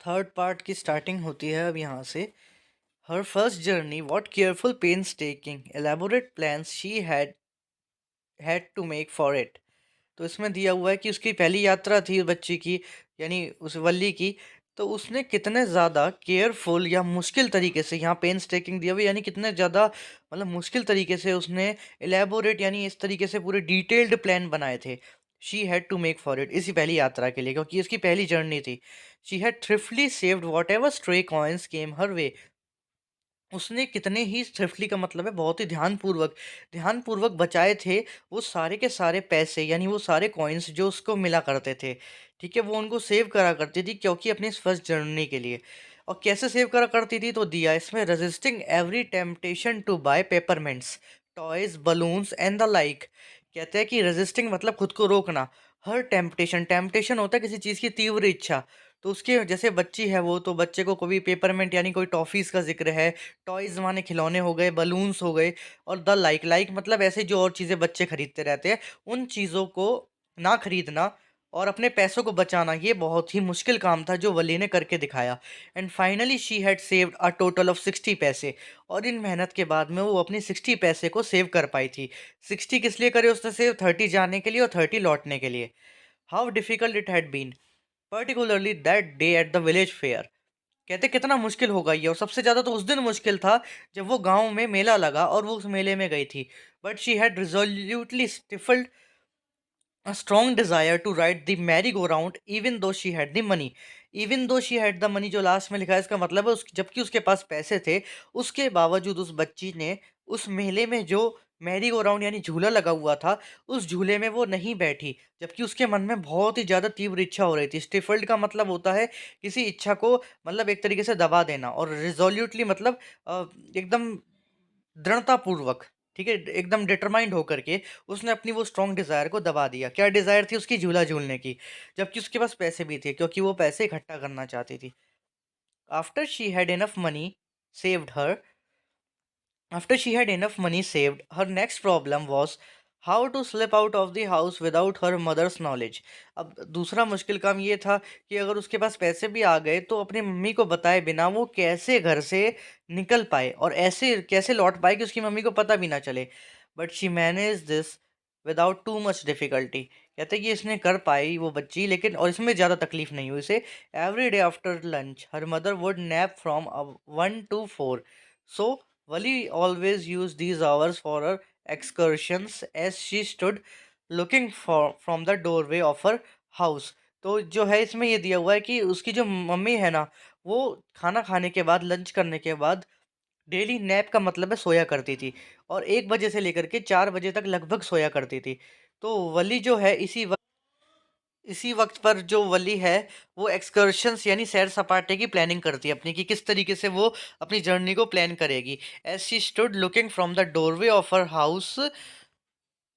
Third part की starting होती है अब यहाँ से। Her first journey, what careful pains taking elaborate plans she had to make for it. तो इसमें दिया हुआ है कि उसकी पहली यात्रा थी बच्ची की, यानी उस वल्ली की। तो उसने कितने ज़्यादा केयरफुल या मुश्किल तरीके से, यहाँ पेन्स टेकिंग दिया हुआ, यानी कितने ज़्यादा मतलब मुश्किल तरीके से उसने एलेबोरेट यानी इस तरीके से पूरे डिटेल्ड प्लान बनाए थे। She had to make for it, इसी पहली यात्रा के लिए, क्योंकि इसकी पहली जर्नी थी। She had thriftily saved whatever stray coins came her way. उसने कितने ही थ्रिफ्टली का मतलब है बहुत ही ध्यानपूर्वक ध्यानपूर्वक बचाए थे वो सारे के सारे पैसे, यानी वो सारे कॉइन्स जो उसको मिला करते थे। ठीक है, वो उनको सेव करा करती थी क्योंकि अपनी इस फर्स्ट जर्नी के लिए। और कैसे सेव करा करती थी, तो दिया इसमें, resisting every temptation to buy peppermints, toys, balloons and the like. कहते हैं कि रेजिस्टिंग मतलब खुद को रोकना। हर टेम्पटेशन, टेम्पटेशन होता है किसी चीज़ की तीव्र इच्छा। तो उसके जैसे बच्ची है वो, तो बच्चे को कोई पेपरमेंट यानी कोई टॉफ़ीज़ का ज़िक्र है, टॉयज़ माने खिलौने हो गए, बलून्स हो गए, और द लाइक, लाइक मतलब ऐसे जो और चीज़ें बच्चे खरीदते रहते हैं, उन चीज़ों को ना खरीदना और अपने पैसों को बचाना, ये बहुत ही मुश्किल काम था जो वली ने करके दिखाया। And finally she had saved a total of 60 पैसे। और इन मेहनत के बाद में वो अपनी 60 पैसे को सेव कर पाई थी। 60 किस लिए करे उसने सेव? 30 जाने के लिए और 30 लौटने के लिए। How difficult it had been, particularly that day at the village fair. कहते कितना मुश्किल होगा ये, और सबसे ज़्यादा तो उस दिन मुश्किल था जब वो गांव में मेला लगा और वो उस मेले में गई थी। But she had resolutely stifled a strong desire to ride the merry-go-round even though she had the money। even though she had the money जो लास्ट में लिखा है, इसका मतलब है जबकि उसके पास पैसे थे, उसके बावजूद उस बच्ची ने उस मेले में जो मैरी गो राउंड यानी झूला लगा हुआ था, उस झूले में वो नहीं बैठी, जबकि उसके मन में बहुत ही ज़्यादा तीव्र इच्छा हो रही थी। स्टिफल्ड का मतलब होता है किसी इच्छा को मतलब एक तरीके से दबा देना, और रिजोल्यूटली मतलब एकदम दृढ़तापूर्वक, ठीक है, एकदम डिटरमाइंड होकर के उसने अपनी वो स्ट्रॉन्ग डिज़ायर को दबा दिया। क्या डिज़ायर थी उसकी? झूला झूलने की, जबकि उसके पास पैसे भी थे क्योंकि वो पैसे इकट्ठा करना चाहती थी। After she had enough money saved her After she had enough money saved, her next problem was how to slip out of the house without her mother's knowledge। अब दूसरा मुश्किल काम ये था कि अगर उसके पास पैसे भी आ गए तो अपनी मम्मी को बताए बिना वो कैसे घर से निकल पाए और ऐसे कैसे लौट पाए कि उसकी मम्मी को पता भी ना चले। But she manage this without too much difficulty. कहते हैं कि इसने कर पाई वो बच्ची, लेकिन और इसमें ज़्यादा तकलीफ नहीं हुई इसे। Every day after lunch her mother would nap from 1 to 4। So Wali always used these hours for her excursions as she stood looking from the doorway of her house। तो जो है इसमें ये दिया हुआ है कि उसकी जो मम्मी है ना, वो खाना खाने के बाद, लंच करने के बाद डेली नैप का मतलब है सोया करती थी, और 1 बजे से लेकर के 4 बजे तक लगभग सोया करती थी। तो वली जो है इसी वक्त पर जो वली है वो एक्सकर्शंस यानी सैर सपाटे की प्लानिंग करती है अपनी, कि किस तरीके से वो अपनी जर्नी को प्लान करेगी। As she stood looking from the doorway of her house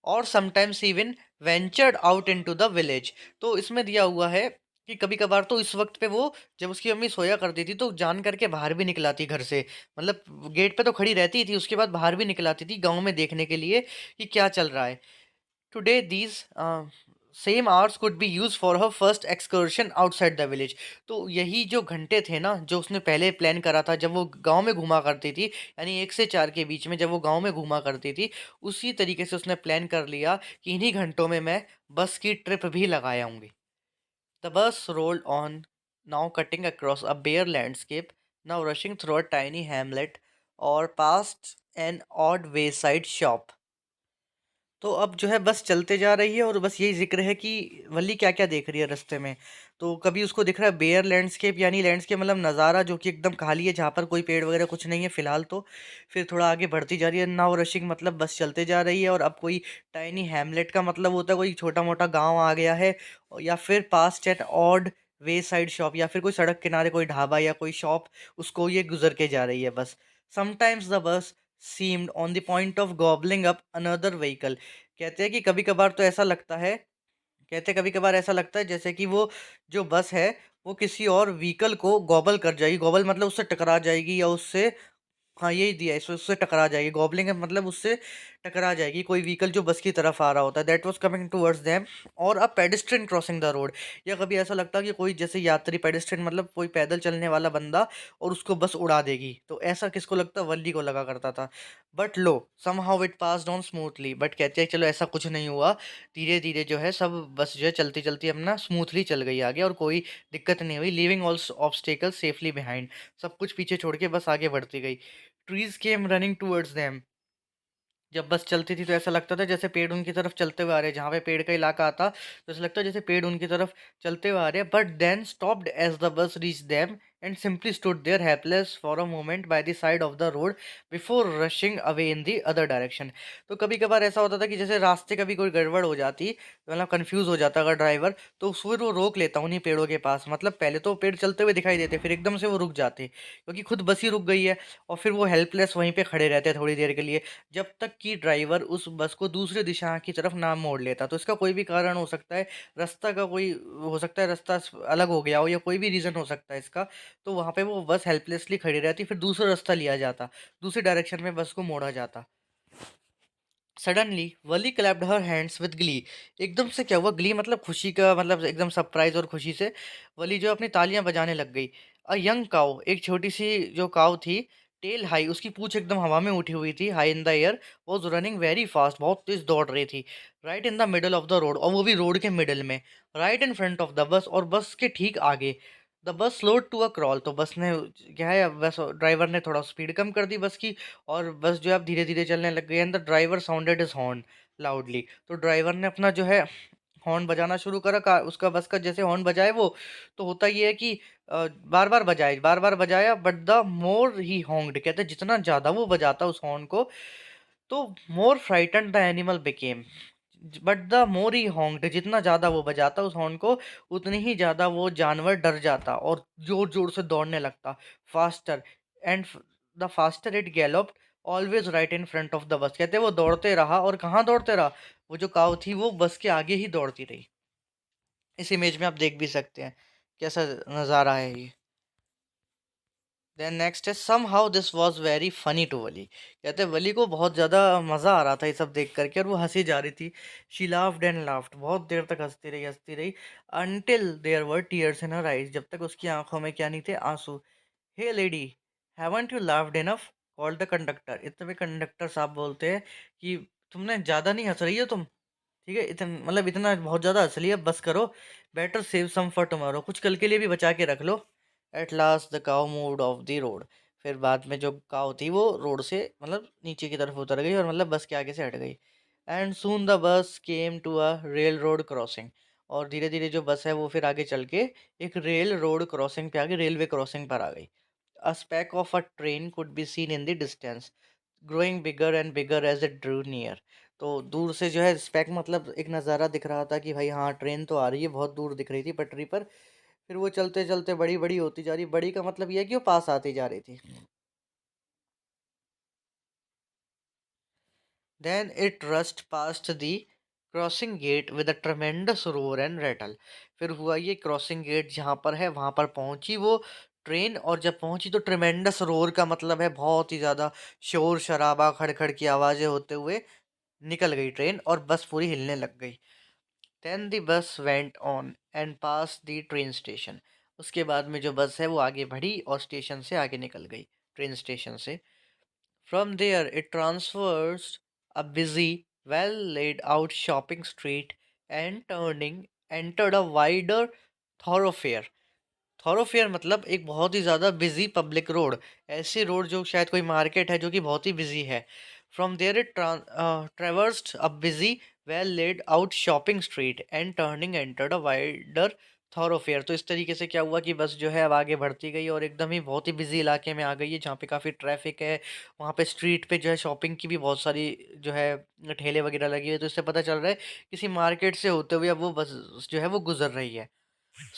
और sometimes even ventured out into the village. तो इसमें दिया हुआ है कि कभी कभार तो इस वक्त पे वो, जब उसकी मम्मी सोया करती थी तो जान करके बाहर भी निकलाती घर से, मतलब गेट पे तो खड़ी रहती थी, उसके बाद बाहर भी निकलाती थी गांव में देखने के लिए कि क्या चल रहा है। Today, these same hours could be used for her first excursion outside the village। तो यही जो घंटे थे ना जो उसने पहले प्लान करा था जब वो गांव में घूमा करती थी, यानी 1 से 4 के बीच में जब वो गांव में घूमा करती थी, उसी तरीके से उसने प्लान कर लिया कि इन्हीं घंटों में मैं बस की ट्रिप भी लगा आऊंगी। The bus rolled on, now cutting across a bare landscape, now rushing through a tiny hamlet और past an odd wayside shop. तो अब जो है बस चलते जा रही है और बस यही ज़िक्र है कि वल्ली क्या-क्या देख रही है रास्ते में। तो कभी उसको दिख रहा है बेयर लैंडस्केप, यानी लैंडस्केप मतलब नज़ारा जो कि एकदम खाली है, जहाँ पर कोई पेड़ वगैरह कुछ नहीं है फ़िलहाल तो। फिर थोड़ा आगे बढ़ती जा रही है, नाउ रशिंग मतलब बस चलते जा रही है, और अब कोई टाइनी हैमलेट का मतलब होता है कोई छोटा-मोटा गाँव आ गया है, या फिर past an odd wayside shop, या फिर कोई सड़क किनारे कोई ढाबा या कोई शॉप, उसको ये गुज़र के जा रही है bus. Sometimes the bus seemed on the point of gobbling up another vehicle. कहते हैं कि कभी-कभार तो ऐसा लगता है, कहते हैं कभी-कभार ऐसा लगता है जैसे कि वो जो बस है, वो किसी और व्हीकल को गॉबल कर जाएगी। गॉबल मतलब उससे टकरा जाएगी, या उससे, हाँ, यही दिया है, उससे टकरा जाएगी। गॉबलिंग का मतलब उससे टकरा जाएगी कोई व्हीकल जो बस की तरफ आ रहा होता है, that was coming towards them, और अ पेडेस्ट्रियन क्रॉसिंग द रोड। या कभी ऐसा लगता कि कोई जैसे यात्री, पेडेस्ट्रियन मतलब कोई पैदल चलने वाला बंदा, और उसको बस उड़ा देगी, तो ऐसा किसको लगता, वल्ली को लगा करता था। But low, somehow it passed on smoothly, but कहते हैं चलो ऐसा कुछ नहीं हुआ, धीरे धीरे जो है सब बस जो है चलती चलती अपना स्मूथली चल गई आगे, और कोई दिक्कत नहीं हुई, living all obstacle safely behind. सब कुछ पीछे छोड़ के बस आगे बढ़ती गई। Trees came running towards them. जब बस चलती थी तो ऐसा लगता था जैसे पेड़ उनकी तरफ चलते हुए आ रहे हैं, जहाँ पे पेड़ का इलाका आता तो ऐसा लगता जैसे पेड़ उनकी तरफ चलते हुए आ रहे हैं। But then stopped as the bus reached them and simply stood there helpless for a moment by the side of the road before rushing away in the other direction. तो कभी कभार ऐसा होता था कि जैसे रास्ते का भी कोई गड़बड़ हो जाती, मतलब कंफ्यूज हो जाता अगर ड्राइवर, तो फिर वो रोक लेता उन्हीं पेड़ों के पास। मतलब पहले तो पेड़ चलते हुए दिखाई देते, फिर एकदम से वो रुक जाते क्योंकि खुद बस ही रुक गई है, और फिर वो हेल्पलेस वहीं पे खड़े रहते थोड़ी देर के लिए, जब तक कि ड्राइवर उस बस को दूसरे दिशा की तरफ ना मोड़ लेता। तो इसका कोई भी कारण हो सकता है, रास्ता का कोई हो सकता है, रास्ता अलग हो गया हो, या कोई भी रीज़न हो सकता है इसका। तो वहाँ पे वो बस हेल्पलेसली खड़ी रहती, फिर दूसरा रास्ता लिया जाता, दूसरी डायरेक्शन में बस को मोड़ा जाता। Suddenly Wali clapped her hands with Glee. एकदम से क्या हुआ, ग्ली मतलब खुशी का, मतलब एकदम सरप्राइज और खुशी से वली जो अपनी तालियां बजाने लग गई। अ यंग काउ, एक छोटी सी जो काउ थी, टेल हाई, उसकी पूंछ एकदम हवा में उठी हुई थी, high in the air, was running very fast, बहुत तेज दौड़ रही थी, right in the middle of the road, और वो भी रोड के मिडल में, right in front of the बस, और बस के ठीक आगे। The bus slowed to a crawl, तो बस ने क्या है, बस ड्राइवर ने थोड़ा स्पीड कम कर दी बस की, और बस जो है अब धीरे धीरे चलने लग गई। And the driver sounded his horn loudly, तो ड्राइवर ने अपना जो है हॉर्न बजाना शुरू करा, उसका बस का जैसे हॉर्न बजाए वो, तो होता ये है कि बार बार बजाए, बार बार बजाया, बट द मोर ही हॉन्ग्ड, कहते हैं जितना ज्यादा वो बजाता उस हॉर्न को, तो more frighten the animal became. But the more he honked, जितना ज्यादा वो बजाता उस हॉर्न को, उतनी ही ज्यादा वो जानवर डर जाता और जोर जोर से दौड़ने लगता, faster, and the faster it galloped, always right in front of the bus. कहते हैं वो दौड़ते रहा, और कहाँ दौड़ते रहा, वो जो काव थी वो बस के आगे ही दौड़ती रही। इस इमेज में आप देख भी सकते हैं कैसा नज़ारा है ये। देन नेक्स्ट है, somehow this was very funny to Valli. कहते हैं वली को बहुत ज़्यादा मज़ा आ रहा था ये सब देख करके, और वो हंसी जा रही थी। शी लाफ्ड एंड लाफ्ड, बहुत देर तक हंसती रही, until there were tears in her eyes, जब तक उसकी आंखों में क्या नहीं थे, आंसू। Hey lady, haven't you laughed enough, called the conductor. इतने कंडक्टर साहब बोलते हैं कि तुमने ज़्यादा नहीं हंस रही हो तुम, ठीक है, इतना मतलब इतना बहुत ज़्यादा हंस लिया, बस करो, better save some for tomorrow, कुछ कल के लिए भी बचा के रख लो। At last the cow moved off the road, फिर बाद में जो काउ थी वो रोड से मतलब नीचे की तरफ उतर गई, और मतलब बस के आगे से हट गई। And soon the bus came to a railroad crossing, और धीरे धीरे जो बस है वो फिर आगे चल के एक रेल रोड क्रॉसिंग पे आ गई, रेलवे क्रॉसिंग पर आ गई। A speck of a train could be seen in the distance, growing bigger and bigger as it drew near. तो दूर से जो है स्पेक मतलब एक नज़ारा दिख रहा था कि भाई हाँ ट्रेन तो आ रही है, बहुत दूर दिख रही थी पटरी पर। फिर वो चलते चलते बड़ी बड़ी होती जा रही, बड़ी का मतलब ये है कि वो पास आती जा रही थी। Then it rushed past the crossing gate with a tremendous roar and rattle. फिर हुआ ये, क्रॉसिंग गेट जहाँ पर है वहाँ पर पहुंची वो ट्रेन, और जब पहुंची तो ट्रमेंडस रोर का मतलब है बहुत ही ज़्यादा शोर शराबा, खड़खड़ की आवाज़ें होते हुए निकल गई ट्रेन, और बस पूरी हिलने लग गई। Then the bus went on and passed the train station. उसके बाद में जो बस है वो आगे बढ़ी और स्टेशन से आगे निकल गई, ट्रेन स्टेशन से। From there it transfers a busy, well laid out shopping street and turning entered a wider thoroughfare। Thoroughfare मतलब एक बहुत ही ज़्यादा बिजी पब्लिक रोड, ऐसी रोड जो शायद कोई मार्केट है जो कि बहुत ही बिजी है। From there it traversed a busy, well laid out shopping street and turning entered a wider thoroughfare. तो इस तरीके से क्या हुआ कि बस जो है अब आगे बढ़ती गई, और एकदम ही बहुत ही बिजी इलाके में आ गई है जहाँ पे काफ़ी ट्रैफिक है। वहाँ पे स्ट्रीट पे जो है शॉपिंग की भी बहुत सारी जो है ठेले वगैरह लगी है, तो इससे पता चल रहा है किसी मार्केट से होते हुए अब वो बस जो है वो गुजर रही है।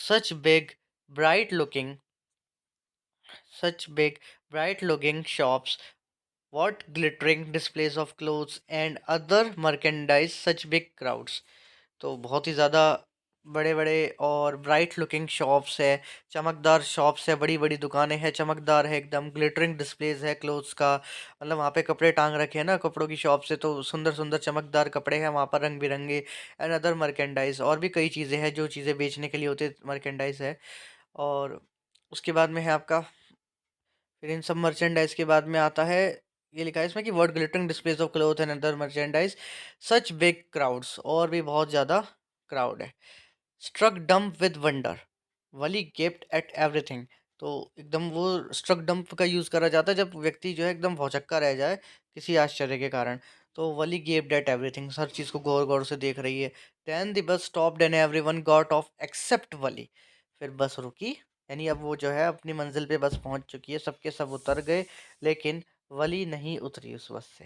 Such big bright looking such big bright looking shops, what glittering displays of clothes and other merchandise, such big crowds। तो बहुत ही ज़्यादा बड़े-बड़े और ब्राइट लुकिंग शॉप्स है, चमकदार शॉप्स है, बड़ी-बड़ी दुकानें हैं, चमकदार है एकदम, ग्लिटरिंग डिस्प्लेज़ है क्लोथ्स का, मतलब वहाँ पे कपड़े टाँग रखे हैं ना कपड़ों की शॉप से, तो सुंदर-सुंदर चमकदार कपड़े हैं वहाँ पर रंग-बिरंगे, एंड अदर मर्केंडाइज़, और भी कई चीज़ें हैं जो चीज़ें बेचने के लिए होती है, मर्केंडाइज़ है। और उसके बाद में है आपका, फिर इन सब मर्चेंडाइज़ के बाद में आता है, ये लिखा है इसमें कि what glittering displays of cloth and other merchandise, such big crowds, और भी बहुत ज़्यादा क्राउड है। Struck dumb with wonder, Valli gaped at everything. तो एकदम वो स्ट्रक डम्प का यूज़ करा जाता है जब व्यक्ति जो है एकदम भौचक्का रह जाए किसी आश्चर्य के कारण। तो वली गेप्ड एट एवरीथिंग, हर चीज़ को गौर-गौर से देख रही है। Then the bus stopped and everyone got off except Valli. फिर बस रुकी, यानी अब वो जो है अपनी मंज़िल पे बस पहुँच चुकी है, सबके सब उतर गए, लेकिन वली नहीं उतरी उस बस से।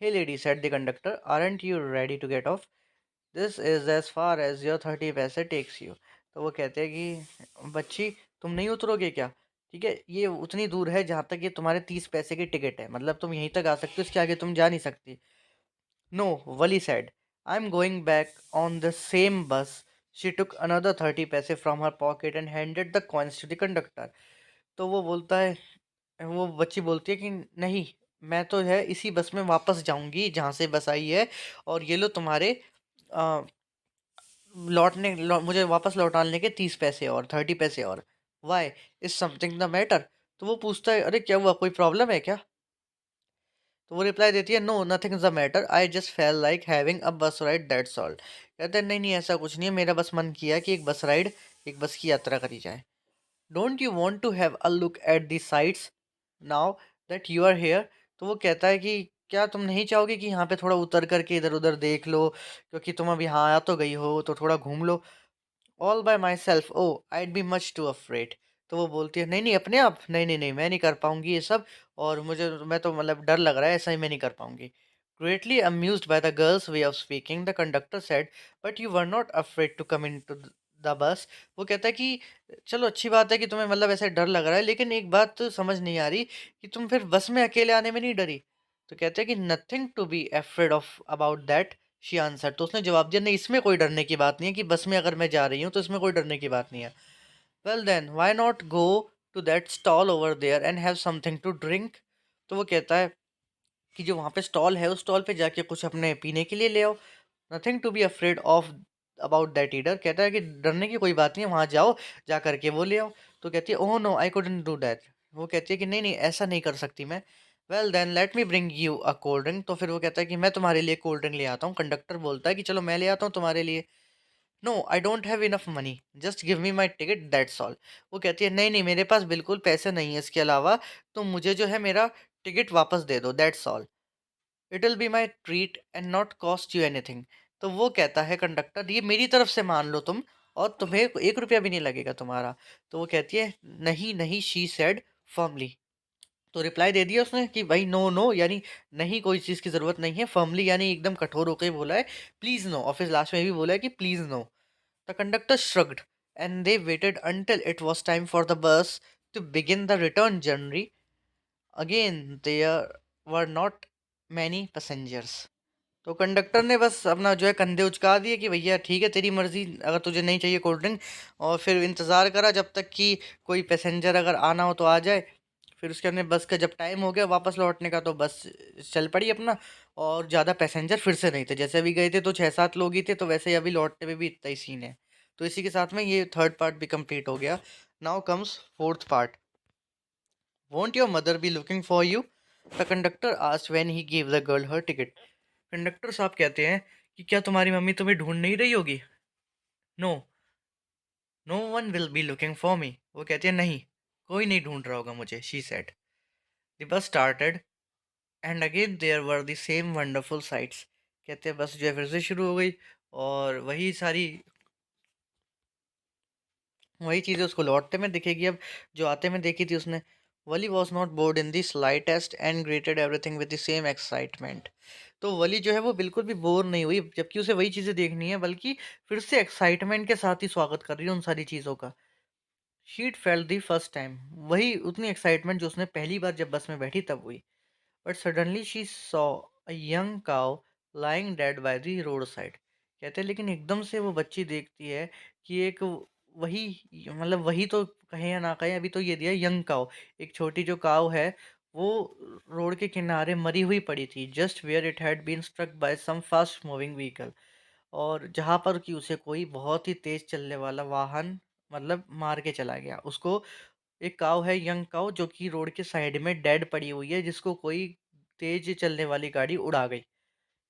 "Hey lady," said the conductor, "aren't you ready to get off? This is as far as your 30 पैसे टेक्स यू।" तो वो कहते हैं कि बच्ची, तुम नहीं उतरोगे क्या? ठीक है, ये उतनी दूर है जहाँ तक ये तुम्हारे 30 पैसे की टिकट है, मतलब तुम यहीं तक आ सकते हो, इसके आगे तुम जा नहीं सकती। No, Valli said, I am going back on the same bus. She took another 30 पैसे from her pocket and handed the coins to the conductor. तो वो बोलता है, वो बच्ची बोलती है कि नहीं, मैं तो है इसी बस में वापस जाऊंगी जहाँ से बस आई है, और ये लो तुम्हारे मुझे वापस लौटाने के 30 पैसे और 30 पैसे और। Why, is something the matter? तो वो पूछता है, अरे क्या हुआ, कोई प्रॉब्लम है क्या? तो वो रिप्लाई देती है, no nothing is the matter, I just felt like having a bus ride, that's all. कहते हैं, नहीं नहीं, ऐसा कुछ नहीं है, मेरा बस मन किया कि एक बस राइड, एक बस की यात्रा करी जाए। Don't you want to have a look at the sights now that you are here? तो वो कहता है कि क्या तुम नहीं चाहोगे कि यहाँ पे थोड़ा उतर करके इधर उधर देख लो, क्योंकि तुम अब यहाँ आ तो गई हो तो थोड़ा घूम लो। All by myself, oh I'd be much too afraid. तो वो बोलती है, नहीं नहीं, अपने आप, नहीं नहीं नहीं, मैं नहीं कर पाऊंगी ये सब, और मैं तो मतलब डर लग रहा है, ऐसा ही मैं नहीं कर पाऊंगी। Greatly amused by the girl's way of speaking, the conductor said, but you were not afraid to come in to the bus. वो कहता है कि चलो अच्छी बात है कि तुम्हें मतलब ऐसे डर लग रहा है, लेकिन एक बात तो समझ नहीं आ रही कि तुम फिर बस में अकेले आने में नहीं डरी? तो कहते हैं कि nothing to be afraid of about that, she answer. तो उसने जवाब दिया, नहीं, इसमें कोई डरने की बात नहीं है कि बस में अगर मैं जा रही हूँ तो इसमें कोई डरने की बात नहीं है। Well then why not go to that stall over there and have something to drink. तो वो कहता है कि जो वहाँ पे स्टॉल है, उस स्टॉल पे जाके कुछ अपने पीने के लिए ले आओ। Nothing to be afraid of about that either. कहता है कि डरने की कोई बात नहीं है, वहाँ जाओ, जा करके वो ले आओ। तो कहती है, oh no, I couldn't do that. वो कहती है कि नहीं नहीं, ऐसा नहीं कर सकती मैं। Well then let me bring you a cold drink. तो फिर वो कहता है कि मैं तुम्हारे लिए कोल्ड ड्रिंक ले आता हूँ। कंडक्टर बोलता है कि चलो मैं ले आता हूँ तुम्हारे लिए। No, I don't have enough money, just give me my ticket, that's all. वो कहती है, नहीं नहीं, मेरे पास बिल्कुल पैसे नहीं है इसके अलावा, तो मुझे जो है मेरा टिकट वापस दे दो, that's all. It will be my treat and not cost you anything. तो वो कहता है कंडक्टर, ये मेरी तरफ से मान लो तुम, और तुम्हें 1 रुपया भी नहीं लगेगा तुम्हारा। तो वो कहती है, नहीं नहीं, शी सेड फर्मली। तो रिप्लाई दे दिया उसने कि भाई नो नो, यानी नहीं, कोई चीज़ की ज़रूरत नहीं है। फर्मली यानी एकदम कठोर होकर बोला है, प्लीज़ नो, और फिर लास्ट में भी बोला है कि please no. The conductor shrugged and they waited until it was time for the bus to begin the return journey. Again, there were not many passengers. तो कंडक्टर ने बस अपना जो है कंधे उचका दिए कि भैया ठीक है, तेरी मर्जी, अगर तुझे नहीं चाहिए कोल्ड ड्रिंक। और फिर इंतज़ार करा जब तक कि कोई पैसेंजर अगर आना हो तो आ जाए। फिर उसके हमने बस का जब टाइम हो गया वापस लौटने का, तो बस चल पड़ी अपना। और ज़्यादा पैसेंजर फिर से नहीं थे, जैसे अभी गए थे तो 6-7 लोग ही थे, तो वैसे ही अभी लौटने में भी इतना ही सीन है। तो इसी के साथ में ये थर्ड पार्ट भी कंप्लीट हो गया। Now comes fourth part. Won't your mother B looking for you? The conductor asked when he give the girl her ticket. Conductor साहब कहते हैं कि क्या तुम्हारी मम्मी तुम्हें ढूंढ नहीं रही होगी? No, no one will be looking for me. वो कहती है, नहीं, कोई नहीं ढूंढ रहा होगा मुझे, she said. The bus started and again there were the same wonderful sights. कहते हैं बस जो है फिर से शुरू हो गई, और वही चीज़ें उसको लौटते में दिखेगी अब, जो आते में देखी थी उसने। Valli was not bored in the slightest and greeted everything with the same excitement. तो वली जो है वो बिल्कुल भी बोर नहीं हुई, जबकि उसे वही चीज़ें देखनी है, बल्कि फिर से एक्साइटमेंट के साथ ही स्वागत कर रही है उन सारी चीज़ों का। Sheet felt the first time, वही उतनी एक्साइटमेंट जो उसने पहली बार जब बस में बैठी तब हुई। But suddenly she saw a young cow lying dead by the road side. कहते हैं लेकिन एकदम से वो बच्ची देखती है कि एक वही मतलब वही तो कहें या ना कहें, अभी तो ये दिया यंग काऊ, एक छोटी जो काऊ है वो रोड के किनारे मरी हुई पड़ी थी, just where it had been struck by some fast moving vehicle. और जहाँ पर कि उसे कोई बहुत ही तेज चलने वाला वाहन मतलब मार के चला गया उसको। एक काऊ है, यंग काऊ, जो कि रोड के साइड में डेड पड़ी हुई है, जिसको कोई तेज चलने वाली गाड़ी उड़ा गई।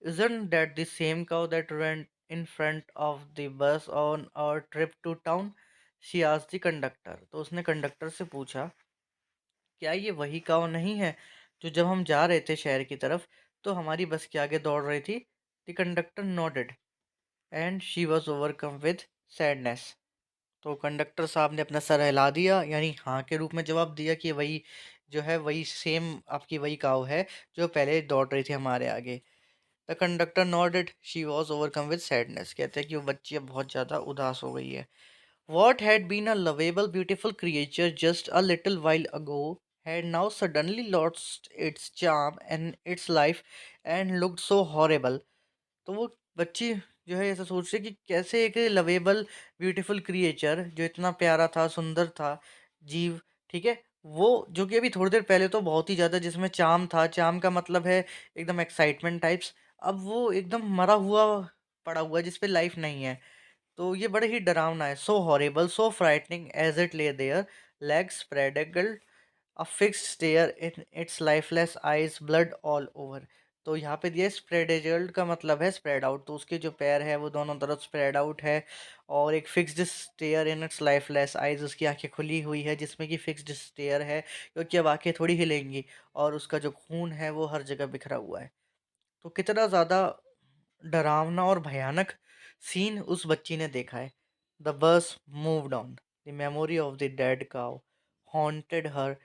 Isn't that the same cow that ran in front of the bus on our trip to town? She asked the conductor. तो उसने कंडक्टर से पूछा, क्या ये वही काऊ नहीं है जो जब हम जा रहे थे शहर की तरफ तो हमारी बस के आगे दौड़ रही थी? The conductor nodded and she was overcome with sadness. तो कंडक्टर साहब ने अपना सर हिला दिया, यानी हाँ के रूप में जवाब दिया कि वही जो है वही सेम आपकी वही काऊ है जो पहले दौड़ रही थी हमारे आगे। The conductor nodded, she was overcome with sadness. कहते हैं कि वो बच्ची अब बहुत ज़्यादा उदास हो गई है। What had been a lovable beautiful creature just a little while ago had now suddenly lost its charm and its life and looked so horrible। तो वो बच्ची जो है ऐसा सोच रही कि कैसे एक लवेबल ब्यूटीफुल क्रिएचर जो इतना प्यारा था, सुंदर था, जीव, ठीक है, वो जो कि अभी थोड़ी देर पहले तो बहुत ही ज़्यादा जिसमें चाम था, चाम का मतलब है एकदम एक्साइटमेंट टाइप्स, अब वो एकदम मरा हुआ पड़ा हुआ है जिस पे लाइफ नहीं है। तो ये बड़े ही डरावना है। So horrible, so frightening as it lay there, legs spread a fixed stare in its lifeless eyes, blood all over। तो यहाँ पे दिया स्प्रेडेजल्ड का मतलब है स्प्रेड आउट, तो उसके जो पैर है वो दोनों तरफ स्प्रेड आउट है। और एक fixed stare in its lifeless eyes, उसकी आंखें खुली हुई है जिसमें कि फिक्स्ड स्टेयर है क्योंकि अब आंखें थोड़ी हिलेंगी। और उसका जो खून है वो हर जगह बिखरा हुआ है। तो कितना ज़्यादा डरावना और भयानक सीन उस बच्ची ने देखा है। The bus moved on, the memory of the dead cow haunted her,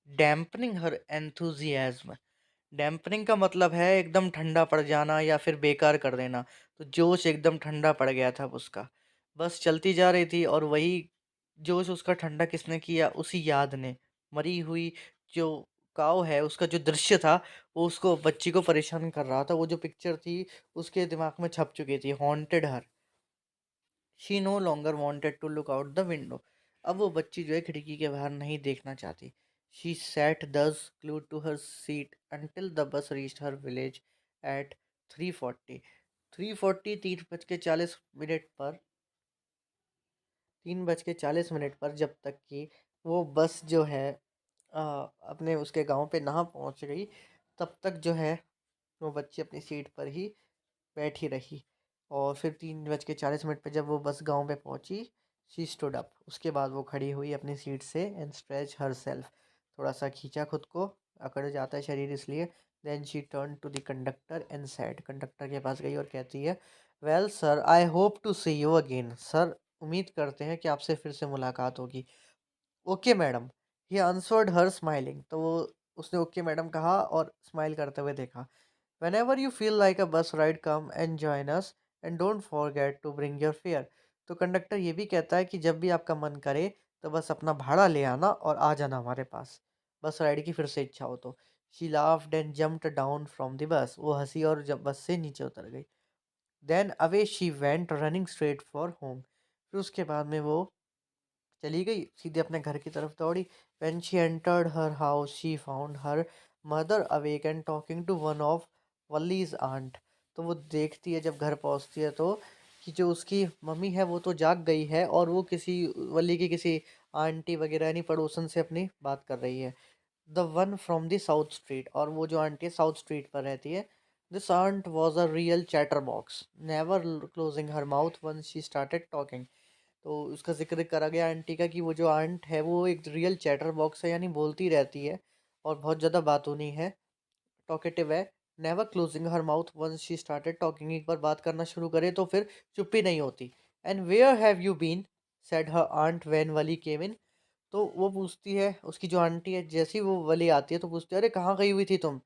dampening her enthusiasm. Dampening का मतलब है एकदम ठंडा पड़ जाना या फिर बेकार कर देना। तो जोश एकदम ठंडा पड़ गया था अब उसका। बस चलती जा रही थी और वही जोश उसका ठंडा किसने किया? उसी याद ने। मरी हुई जो काऊ है उसका जो दृश्य था वो उसको बच्ची को परेशान कर रहा था। वो जो पिक्चर थी उसके दिमाग में छप चुकी थी, haunted her. She no longer wanted to look out the window. अब वो बच्ची जो है खिड़की के बाहर नहीं देखना चाहती। She sat thus glued to her seat until the bus reached her village at 3:40। 3:40, 3:40 पर, 3:40 पर जब तक कि वो बस जो है अपने उसके गांव पे ना पहुंच गई, तब तक जो है वो बच्ची अपनी सीट पर ही बैठी रही। और फिर 3:40 पे जब वो बस गांव पे पहुंची, शी स्टूड अप, उसके बाद वो खड़ी हुई अपनी सीट से एंड स्ट्रेच हर सेल्फ, थोड़ा सा खींचा खुद को, अकड़ जाता है शरीर इसलिए। Then she turn to the conductor and said, conductor के पास गई और कहती है, well sir, I hope to see you again. Sir, उम्मीद करते हैं कि आपसे फिर से मुलाकात होगी। Okay madam, he answered her smiling. तो वो उसने ओके मैडम कहा और स्माइल करते हुए देखा। Whenever you feel like a bus ride, come and join us and don't forget to bring your fare। तो कंडक्टर ये भी कहता है कि जब भी आपका मन करे तो बस अपना भाड़ा ले आना और आ जाना हमारे पास, बस राइड की फिर से इच्छा हो तो। She laughed and jumped down from the bus। वो हंसी और जब बस से नीचे उतर गई। Then away she went running straight for home। फिर उसके बाद में वो चली गई, सीधे अपने घर की तरफ दौड़ी। When she entered her house, she found her mother awake and talking to one of Wally's aunt। तो वो देखती है जब घर पहुंचती है तो कि जो उसकी मम्मी है वो तो जाग गई है और वो किसी वली की किसी आंटी वगैरह यानी पड़ोसन से अपनी बात कर रही है। The one from the south street, और वो जो आंटी है साउथ स्ट्रीट पर रहती है। This aunt was a real chatterbox, never closing her mouth once she started talking. तो उसका ज़िक्र करा गया आंटी का कि वो जो आंट है वो एक रियल चैटर बॉक्स है, यानी बोलती रहती है और बहुत ज़्यादा बातूनी है, टॉकेटिव है। Never closing her mouth once she started talking, एक बार बात करना शुरू करे तो फिर चुप्पी नहीं होती। And where have you been, said her aunt when Valli came in. तो वो पूछती है, उसकी जो आंटी है, जैसी वो वली आती है तो पूछती है, अरे कहाँ गई हुई थी तुम?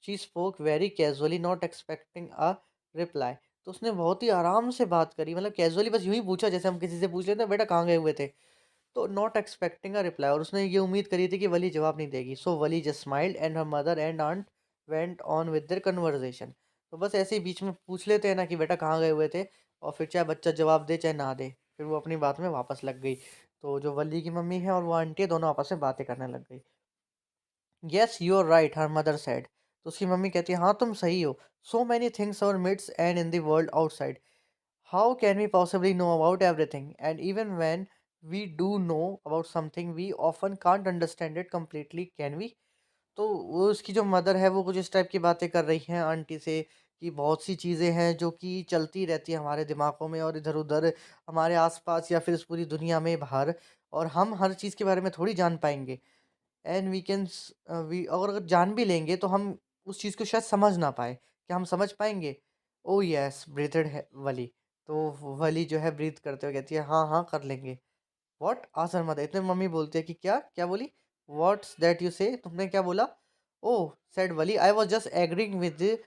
She spoke very casually not expecting a reply. तो उसने बहुत ही आराम से बात करी, मतलब कैजुअली बस यूं ही पूछा जैसे हम किसी से पूछ लेते हैं, बेटा कहाँ गए हुए थे। तो नॉट एक्सपेक्टिंग अ रिप्लाई, और उसने ये उम्मीद करी थी कि वली जवाब नहीं देगी। So Valli just smiled and her mother and aunt went on with their conversation. तो बस ऐसे ही बीच में पूछ लेते हैं ना कि बेटा कहाँ गए हुए थे, और फिर चाहे बच्चा जवाब दे चाहे ना दे, फिर वो अपनी बात में वापस लग गई। तो जो वली की मम्मी है और वो आंटी है, दोनों आपस में बातें करने लग गई। Yes you are right, her mother said. तो उसकी मम्मी कहती है हाँ तुम सही हो। So many things our midst and in the world outside, how can we possibly know about everything, and even when we do know about something we often can't understand it completely, can we. तो वो उसकी जो mother है वो कुछ इस type की बातें कर रही हैं आंटी से कि बहुत सी चीज़ें हैं जो कि चलती रहती है हमारे दिमागों में और इधर-उधर हमारे आस-पास या फिर इस पूरी दुनिया में बाहर, और हम हर चीज़ के बारे में थोड़ी जान पाएँगे। एंड वी कैन वी और अगर जान भी लेंगे तो हम उस चीज़ को शायद समझ ना पाएँ। क्या हम समझ पाएँगे? ओह येस ब्रीथेड है वली। तो वली जो है ब्रीथ करते हुए कहती है हाँ, हाँ कर लेंगे। व्हाट? Asked her mother. इतने में मम्मी बोलती है कि क्या? क्या बोली? व्हाट्स दैट यू से? तुमने क्या बोला? Oh! Said Valli, I was just agreeing with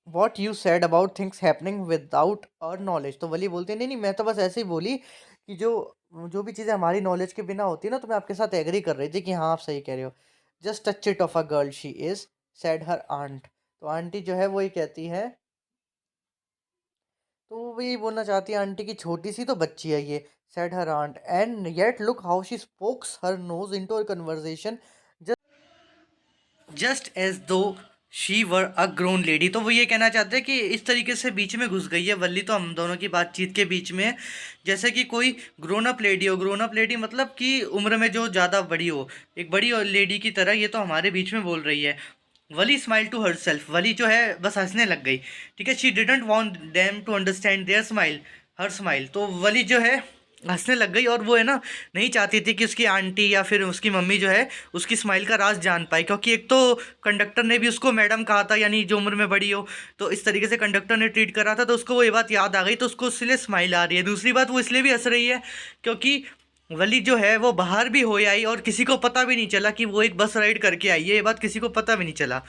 what you said about things happening without our knowledge. तो वली बोलते हैं नहीं, नहीं मैं तो बस ऐसे ही बोली कि जो जो भी चीज़ें हमारी नॉलेज के बिना होती है ना, तो मैं आपके साथ एग्री कर रही थी कि हाँ, आप सही कह रहे हो। Just a chit of a girl she is, said her aunt. तो आंटी जो है वो ये कहती है, तो वो यही बोलना चाहती है आंटी की छोटी-सी तो बच्ची है ये, said her aunt, and yet look how she pokes her nose into a conversation just as though she were a grown lady. तो वो ये कहना चाहते हैं कि इस तरीके से बीच में घुस गई है वल्ली, तो हम दोनों की बातचीत के बीच में, जैसे कि कोई ग्रोन अप लेडी हो। ग्रोन अप लेडी मतलब कि उम्र में जो ज़्यादा बड़ी हो, एक बड़ी लेडी की तरह ये तो हमारे बीच में बोल रही है। Valli smile to herself, Valli जो है बस हंसने लग गई। ठीक है, she didn't want them to understand their smile, her smile. तो वली जो है हंसने लग गई, और वो है ना नहीं चाहती थी कि उसकी आंटी या फिर उसकी मम्मी जो है उसकी स्माइल का राज जान पाए, क्योंकि एक तो कंडक्टर ने भी उसको मैडम कहा था, यानी जो उम्र में बड़ी हो, तो इस तरीके से कंडक्टर ने ट्रीट करा था, तो उसको वो ये बात याद आ गई, तो उसको इसलिए स्माइल आ रही है। दूसरी बात वो इसलिए भी हंस रही है क्योंकि वली जो है वो बाहर भी हो आई और किसी को पता भी नहीं चला कि वो एक बस राइड करके आई है, ये बात किसी को पता भी नहीं चला।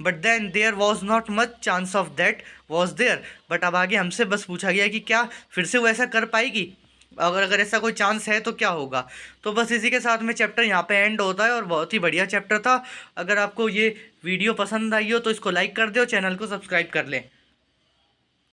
But then there was not much chance of that was there. But अब आगे हमसे बस पूछा गया कि क्या फिर से वो ऐसा कर पाएगी, अगर अगर ऐसा कोई चांस है तो क्या होगा। तो बस इसी के साथ में चैप्टर यहाँ पे एंड होता है, और बहुत ही बढ़िया चैप्टर था। अगर आपको ये वीडियो पसंद आई हो तो इसको लाइक कर दो, चैनल को सब्सक्राइब कर लें।